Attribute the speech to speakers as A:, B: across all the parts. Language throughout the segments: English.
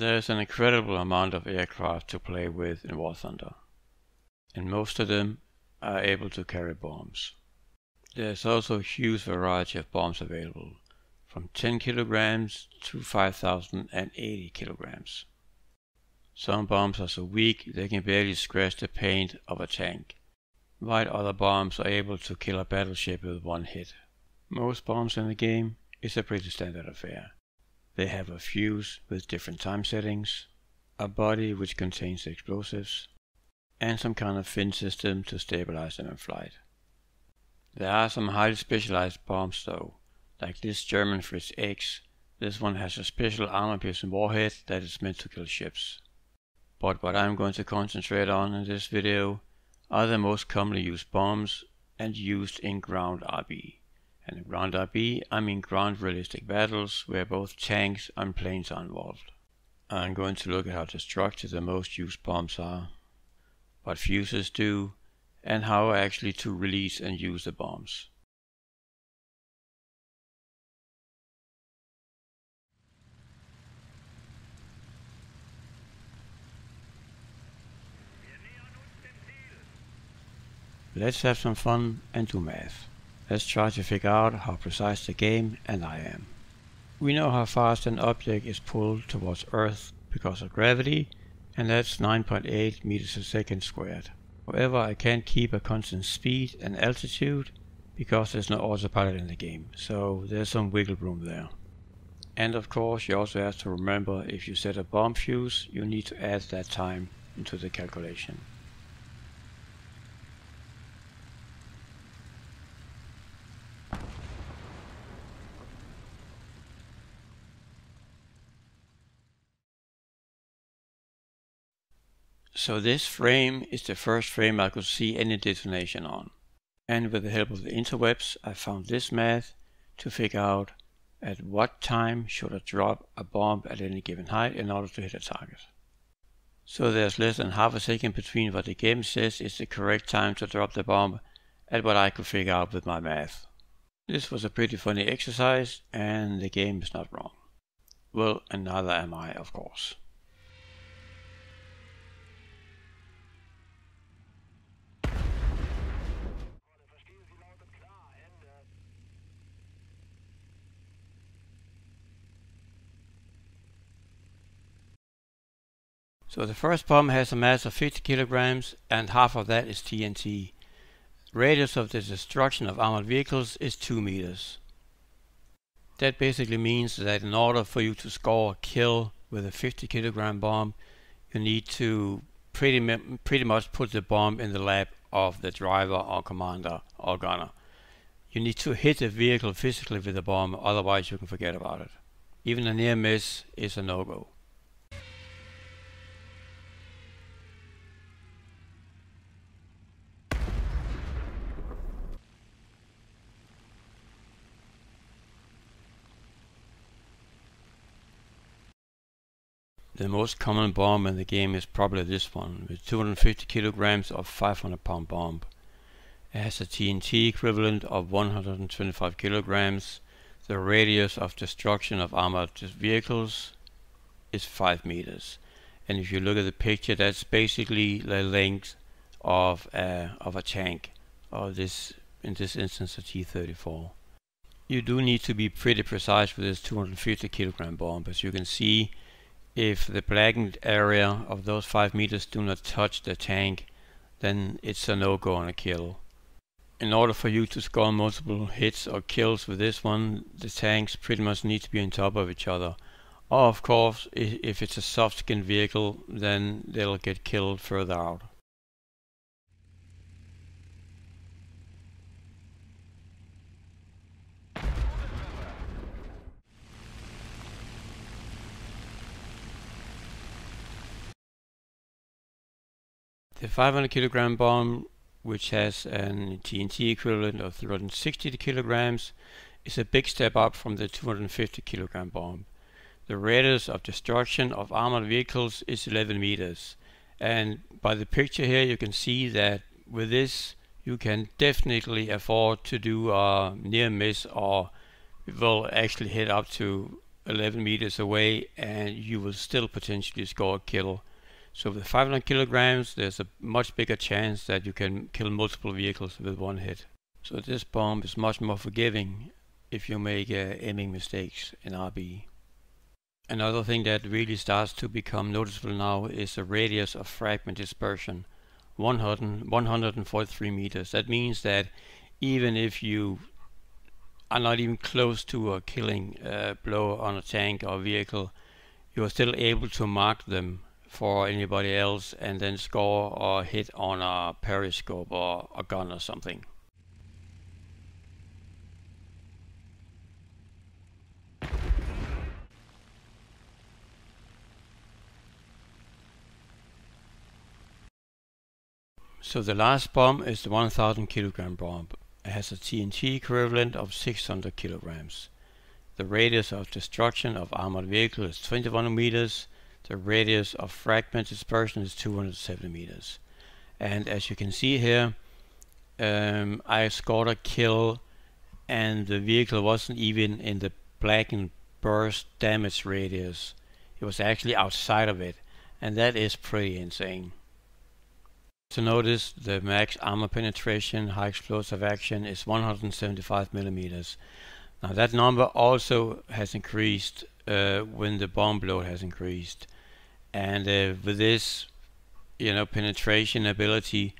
A: There's an incredible amount of aircraft to play with in War Thunder, and most of them are able to carry bombs. There's also a huge variety of bombs available, from 10 kilograms to 5,080 kilograms. Some bombs are so weak they can barely scratch the paint of a tank, while other bombs are able to kill a battleship with one hit. Most bombs in the game is a pretty standard affair. They have a fuse with different time settings, a body which contains explosives, and some kind of fin system to stabilize them in flight. There are some highly specialized bombs though, like this German Fritz X. This one has a special armor-piercing warhead that is meant to kill ships. But what I'm going to concentrate on in this video are the most commonly used bombs and used in ground RB. And in ground RB, I mean ground realistic battles where both tanks and planes are involved. I'm going to look at how destructive the most used bombs are, what fuses do, and how actually to release and use the bombs. Let's have some fun and do math. Let's try to figure out how precise the game and I am. We know how fast an object is pulled towards Earth because of gravity, and that's 9.8 meters a second squared. However, I can't keep a constant speed and altitude because there's no autopilot in the game, so there's some wiggle room there. And of course, you also have to remember if you set a bomb fuse, you need to add that time into the calculation. So this frame is the first frame I could see any detonation on. And with the help of the interwebs, I found this math to figure out at what time should I drop a bomb at any given height in order to hit a target. So there's less than half a second between what the game says is the correct time to drop the bomb and what I could figure out with my math. This was a pretty funny exercise, and the game is not wrong. Well, and neither am I, of course. So the first bomb has a mass of 50 kilograms and half of that is TNT. Radius of the destruction of armored vehicles is 2 meters. That basically means that in order for you to score a kill with a 50 kilogram bomb, you need to pretty much put the bomb in the lap of the driver or commander or gunner. You need to hit the vehicle physically with the bomb, otherwise you can forget about it. Even a near miss is a no-go. The most common bomb in the game is probably this one, with 250 kilograms of 500-pound bomb. It has a TNT equivalent of 125 kilograms. The radius of destruction of armored vehicles is 5 meters. And if you look at the picture, that's basically the length of a tank, or in this instance a T-34. You do need to be pretty precise with this 250 kilogram bomb. As you can see, if the blackened area of those 5 meters do not touch the tank, then it's a no-go on a kill. In order for you to score multiple hits or kills with this one, the tanks pretty much need to be on top of each other. Or of course, if it's a soft-skinned vehicle, then they'll get killed further out. The 500 kilogram bomb, which has an TNT equivalent of 360 kilograms, is a big step up from the 250 kilogram bomb. The radius of destruction of armored vehicles is 11 meters. And by the picture here you can see that with this you can definitely afford to do a near miss, or will actually hit up to 11 meters away, and you will still potentially score a kill. So with 500 kilograms, there's a much bigger chance that you can kill multiple vehicles with one hit. So this bomb is much more forgiving if you make aiming mistakes in RB. Another thing that really starts to become noticeable now is the radius of fragment dispersion, 143 meters. That means that even if you are not even close to a killing blow on a tank or vehicle, you are still able to mark them for anybody else and then score or hit on a periscope or a gun or something. So the last bomb is the 1000 kilogram bomb. It has a TNT equivalent of 600 kilograms. The radius of destruction of armored vehicle is 21 meters. The radius of fragment dispersion is 270 meters. And as you can see here, I scored a kill and the vehicle wasn't even in the blackened burst damage radius. It was actually outside of it, and that is pretty insane. To notice, the max armor penetration high explosive action is 175 millimeters. Now that number also has increased when the bomb load has increased, and with this, penetration ability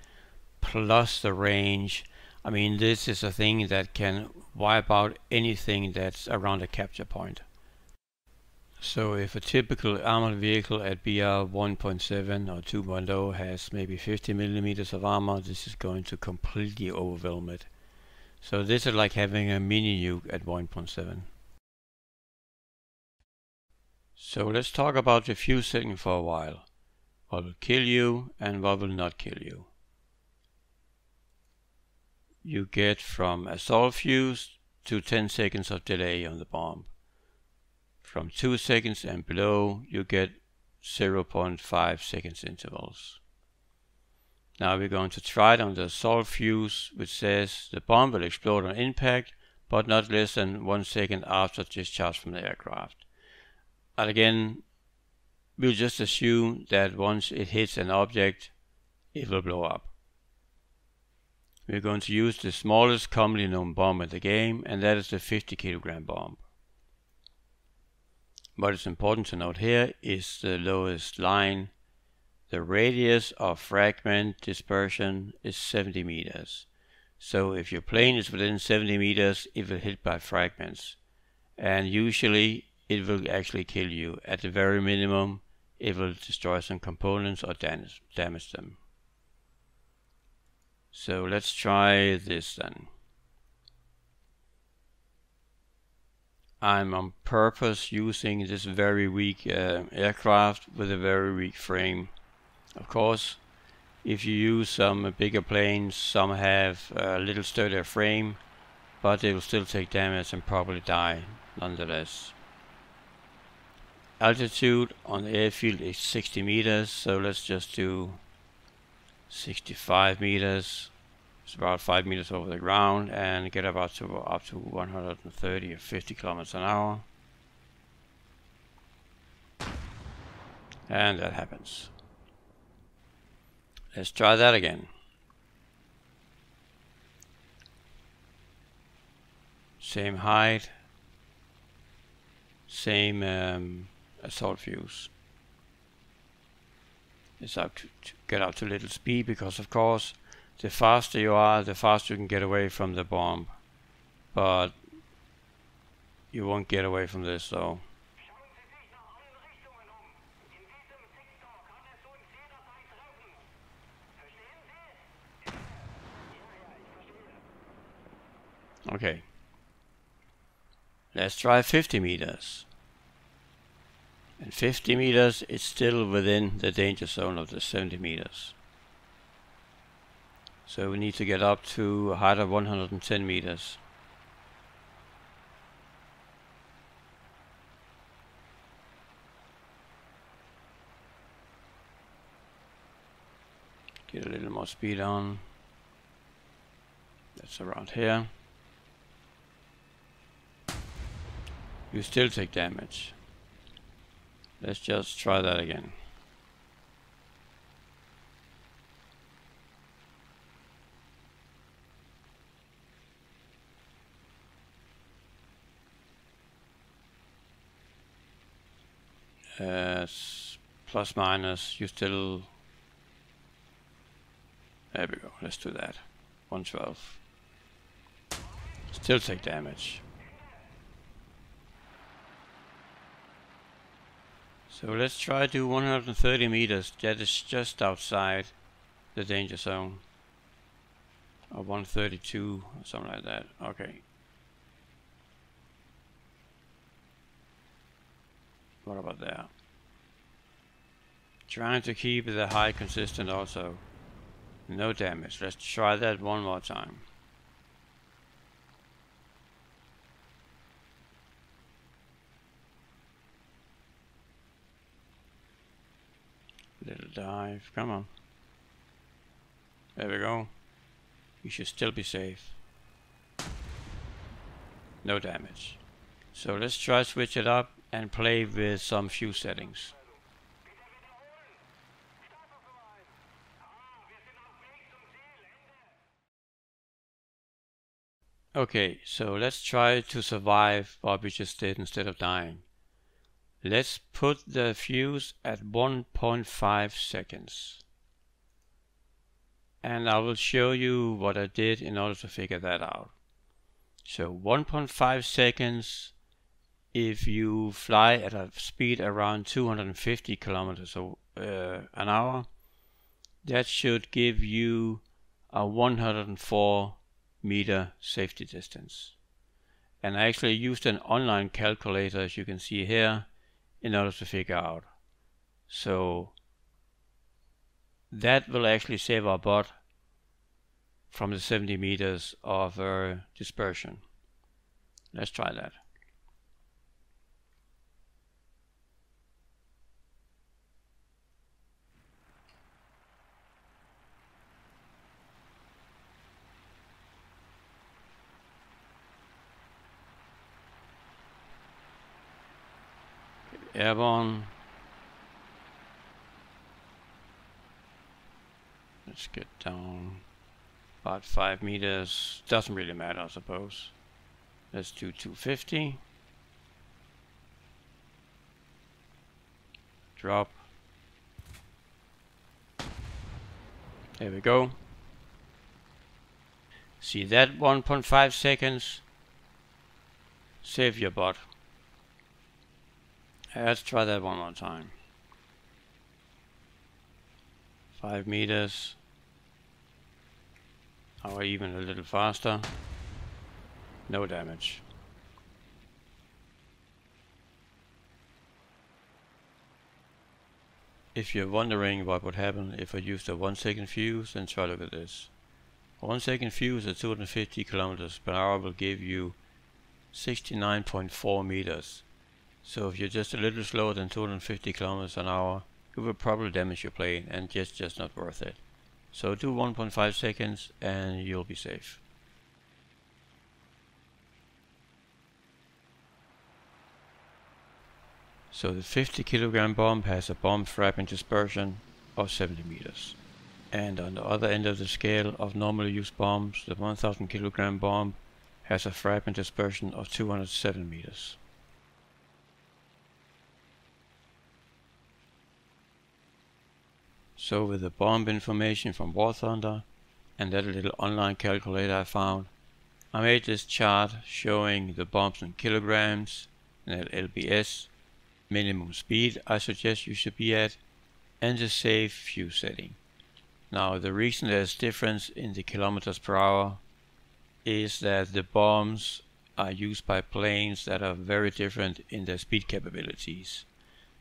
A: plus the range, I mean, this is a thing that can wipe out anything that's around a capture point. So if a typical armored vehicle at BR 1.7 or 2.0 has maybe 50 millimeters of armor, this is going to completely overwhelm it. So this is like having a mini nuke at 1.7. So let's talk about the fuse setting for a while. What will kill you and what will not kill you. You get from assault fuse to 10 seconds of delay on the bomb. From 2 seconds and below, you get 0.5 seconds intervals. Now we're going to try it on the assault fuse, which says the bomb will explode on impact, but not less than 1 second after discharge from the aircraft. And again, we'll just assume that once it hits an object, it will blow up. We're going to use the smallest commonly known bomb in the game, and that is the 50 kilogram bomb. What is important to note here is the lowest line. The radius of fragment dispersion is 70 meters. So if your plane is within 70 meters, it will hit by fragments. And usually it will actually kill you. At the very minimum, it will destroy some components or damage them. So let's try this then. I'm on purpose using this very weak aircraft with a very weak frame. Of course, if you use some bigger planes, some have a little sturdier frame, but they will still take damage and probably die nonetheless. Altitude on the airfield is 60 meters, so let's just do 65 meters. It's about 5 meters over the ground, and get up to 130 or 50 kilometers an hour. And that happens. Let's try that again. Same height, same assault fuse. It's up to get up to little speed, because of course the faster you are, the faster you can get away from the bomb. But you won't get away from this though. Okay. Let's try 50 meters. And 50 meters is still within the danger zone of the 70 meters. So we need to get up to a height of 110 meters. Get a little more speed on. That's around here. you still take damage. Let's just try that again. Plus minus, you still, there we go, let's do that. 112. Still take damage. So let's try to 130 meters, that is just outside the danger zone. Or 132, or something like that, okay. What about there? Trying to keep the high consistent also. No damage. Let's try that one more time. Little dive. Come on. There we go. You should still be safe. No damage. So let's try switch it up and play with some fuse settings. Okay, so let's try to survive what we just did instead of dying. Let's put the fuse at 1.5 seconds. And I will show you what I did in order to figure that out. So 1.5 seconds, if you fly at a speed around 250 kilometers an hour, that should give you a 104 meter safety distance. And I actually used an online calculator, as you can see here, in order to figure out. So that will actually save our bot from the 70 meters of dispersion. Let's try that. Airborne. Let's get down about 5 meters. Doesn't really matter, I suppose. Let's do 250. Drop. There we go. See that 1.5 seconds? Save your bot. Let's try that one more time. 5 meters. Or even a little faster. No damage. If you're wondering what would happen if I used a 1 second fuse, then try to look at this. A 1 second fuse at 250 kilometers per hour will give you 69.4 meters. So if you're just a little slower than 250 kilometers an hour, it will probably damage your plane, and just not worth it. So do 1.5 seconds and you'll be safe. So the 50 kilogram bomb has a bomb fragment dispersion of 70 meters. And on the other end of the scale of normally used bombs, the 1000 kilogram bomb has a fragment dispersion of 207 meters. So with the bomb information from War Thunder and that little online calculator I found, I made this chart showing the bombs in kilograms and at LBS, minimum speed I suggest you should be at, and the safe fuse setting. Now the reason there's difference in the kilometers per hour is that the bombs are used by planes that are very different in their speed capabilities.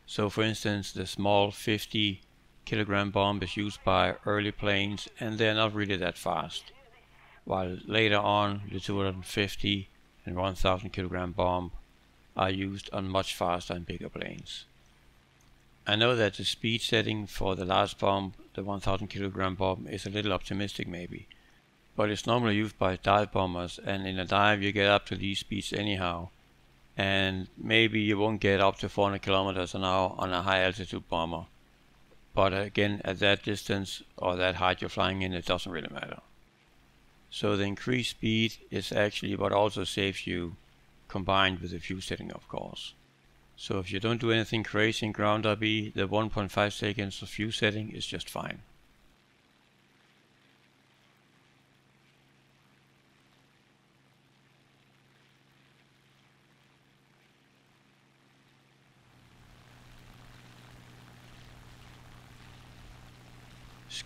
A: So for instance, the small 50 kilogram bomb is used by early planes and they're not really that fast, while later on the 250 and 1000 kilogram bomb are used on much faster and bigger planes. I know that the speed setting for the last bomb, the 1000 kilogram bomb, is a little optimistic maybe, but it's normally used by dive bombers, and in a dive you get up to these speeds anyhow, and maybe you won't get up to 400 kilometers an hour on a high altitude bomber. But again, at that distance or that height you're flying in, it doesn't really matter. So the increased speed is actually what also saves you, combined with the view setting, of course. So if you don't do anything crazy in ground RB, the 1.5 seconds of view setting is just fine.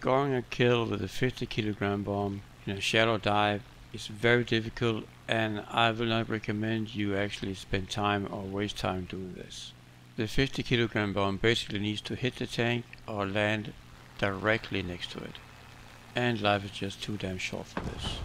A: Scoring a kill with a 50 kilogram bomb in a shallow dive is very difficult, and I will not recommend you actually spend time or waste time doing this. The 50 kilogram bomb basically needs to hit the tank or land directly next to it, and life is just too damn short for this.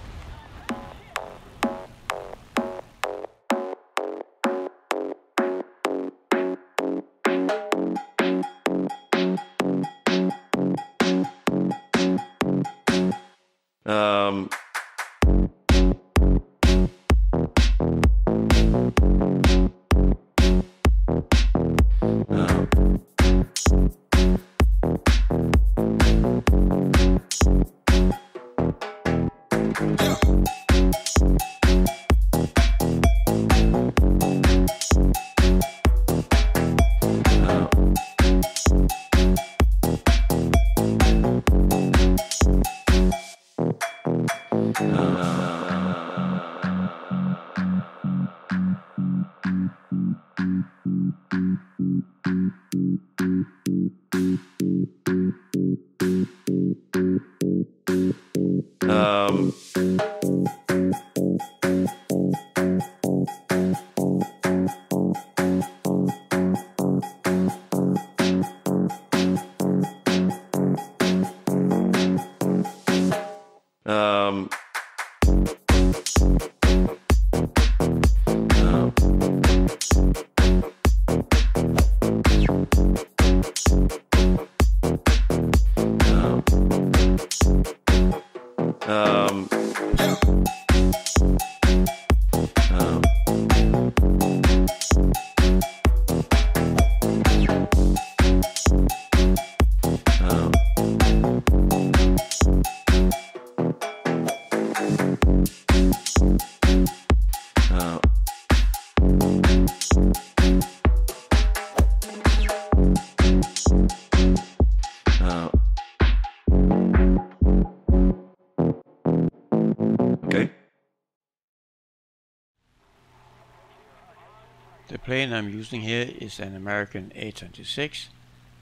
A: The plane I'm using here is an American A-26,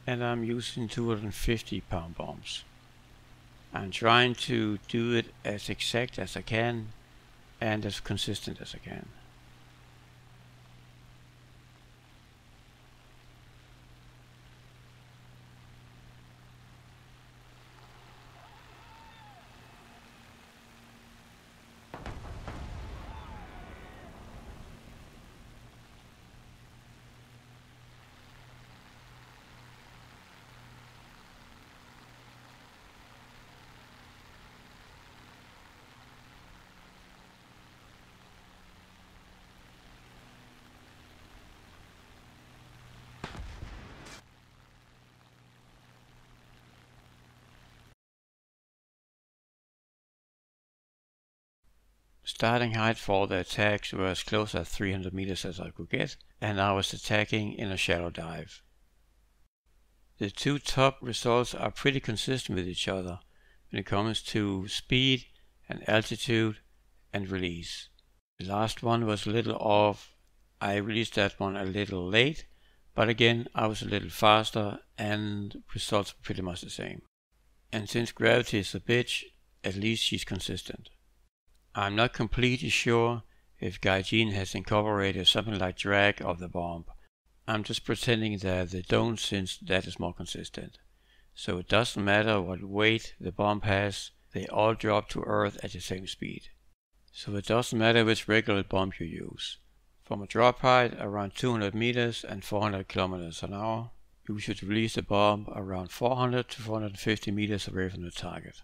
A: and I'm using 250 pound bombs. I'm trying to do it as exact as I can and as consistent as I can. Starting height for the attacks were as close as 300 meters as I could get, and I was attacking in a shallow dive. The two top results are pretty consistent with each other when it comes to speed and altitude and release. The last one was a little off. I released that one a little late, but again I was a little faster and results were pretty much the same. And since gravity is a bitch, at least she's consistent. I'm not completely sure if Gaijin has incorporated something like drag of the bomb. I'm just pretending that they don't, since that is more consistent. So it doesn't matter what weight the bomb has, they all drop to Earth at the same speed. So it doesn't matter which regular bomb you use. From a drop height around 200 meters and 400 kilometers an hour, you should release the bomb around 400 to 450 meters away from the target.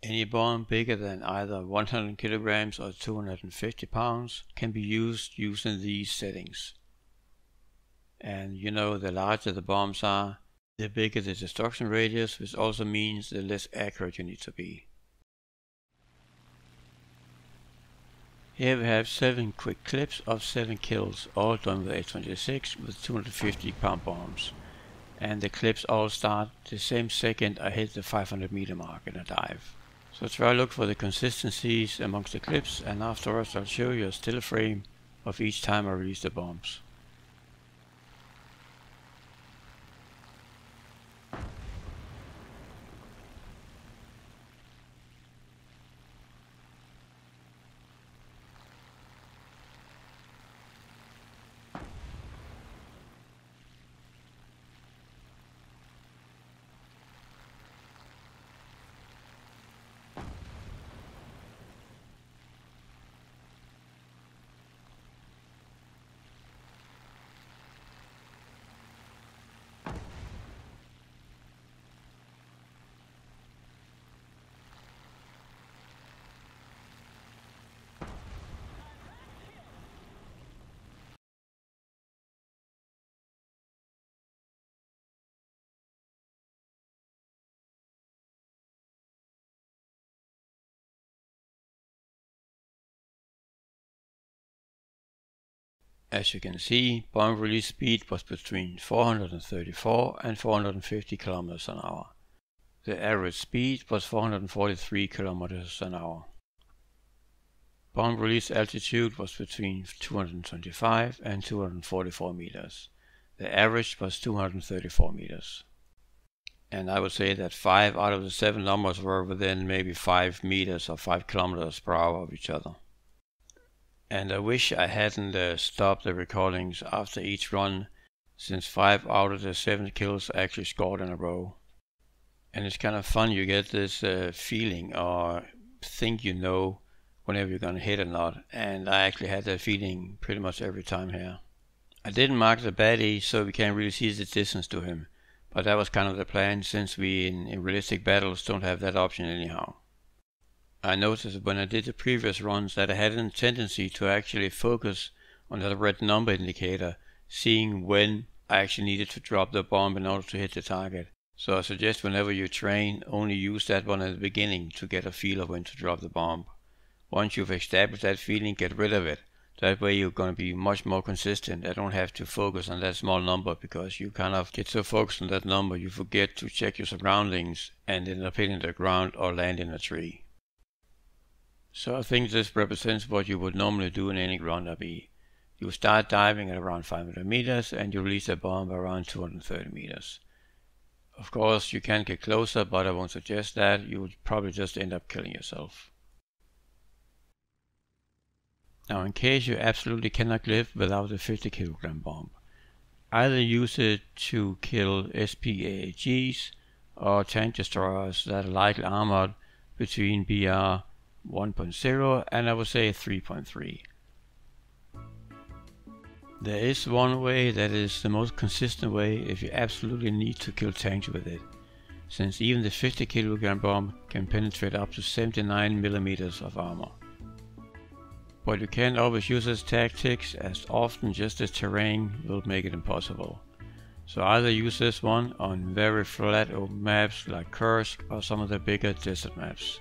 A: Any bomb bigger than either 100 kilograms or 250 pounds can be used using these settings. And you know, the larger the bombs are, the bigger the destruction radius, which also means the less accurate you need to be. Here we have 7 quick clips of 7 kills, all done with A26 with 250 pound bombs. And the clips all start the same second I hit the 500 meter mark in a dive. So try to look for the consistencies amongst the clips, and afterwards I'll show you a still frame of each time I release the bombs. As you can see, bomb release speed was between 434 and 450 km an hour. The average speed was 443 km an hour. Bomb release altitude was between 225 and 244 meters. The average was 234 meters. And I would say that 5 out of the 7 numbers were within maybe 5 meters or 5 kilometers per hour of each other. And I wish I hadn't stopped the recordings after each run, since 5 out of the 7 kills I actually scored in a row. And it's kind of fun, you get this feeling or think you know whenever you're gonna hit or not, and I actually had that feeling pretty much every time here. I didn't mark the baddie so we can't really see the distance to him, but that was kind of the plan, since we in realistic battles don't have that option anyhow. I noticed when I did the previous runs that I had a tendency to actually focus on that red number indicator, seeing when I actually needed to drop the bomb in order to hit the target. So I suggest whenever you train, only use that one at the beginning to get a feel of when to drop the bomb. Once you've established that feeling, get rid of it. That way you're going to be much more consistent. I don't have to focus on that small number, because you kind of get so focused on that number you forget to check your surroundings and end up hitting the ground or land in a tree. So I think this represents what you would normally do in any ground RB. You start diving at around 500 meters and you release a bomb around 230 meters. Of course you can get closer, but I won't suggest that. You would probably just end up killing yourself. Now, in case you absolutely cannot live without a 50 kilogram bomb, either use it to kill SPAAGs or tank destroyers that are lightly armored between BR 1.0 and I would say 3.3. There is one way that is the most consistent way if you absolutely need to kill tanks with it, since even the 50 kilogram bomb can penetrate up to 79 millimeters of armor. But you can't always use its tactics, as often just the terrain will make it impossible. So either use this one on very flat open maps like Kursk or some of the bigger desert maps.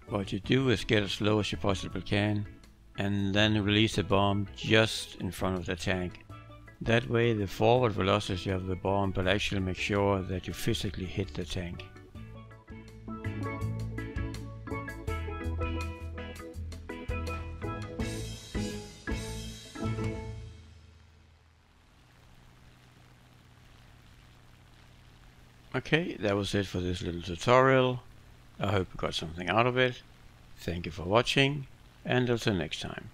A: What you do is get as low as you possibly can, and then release the bomb just in front of the tank. That way the forward velocity of the bomb will actually make sure that you physically hit the tank. Okay, that was it for this little tutorial. I hope you got something out of it. Thank you for watching, and until next time.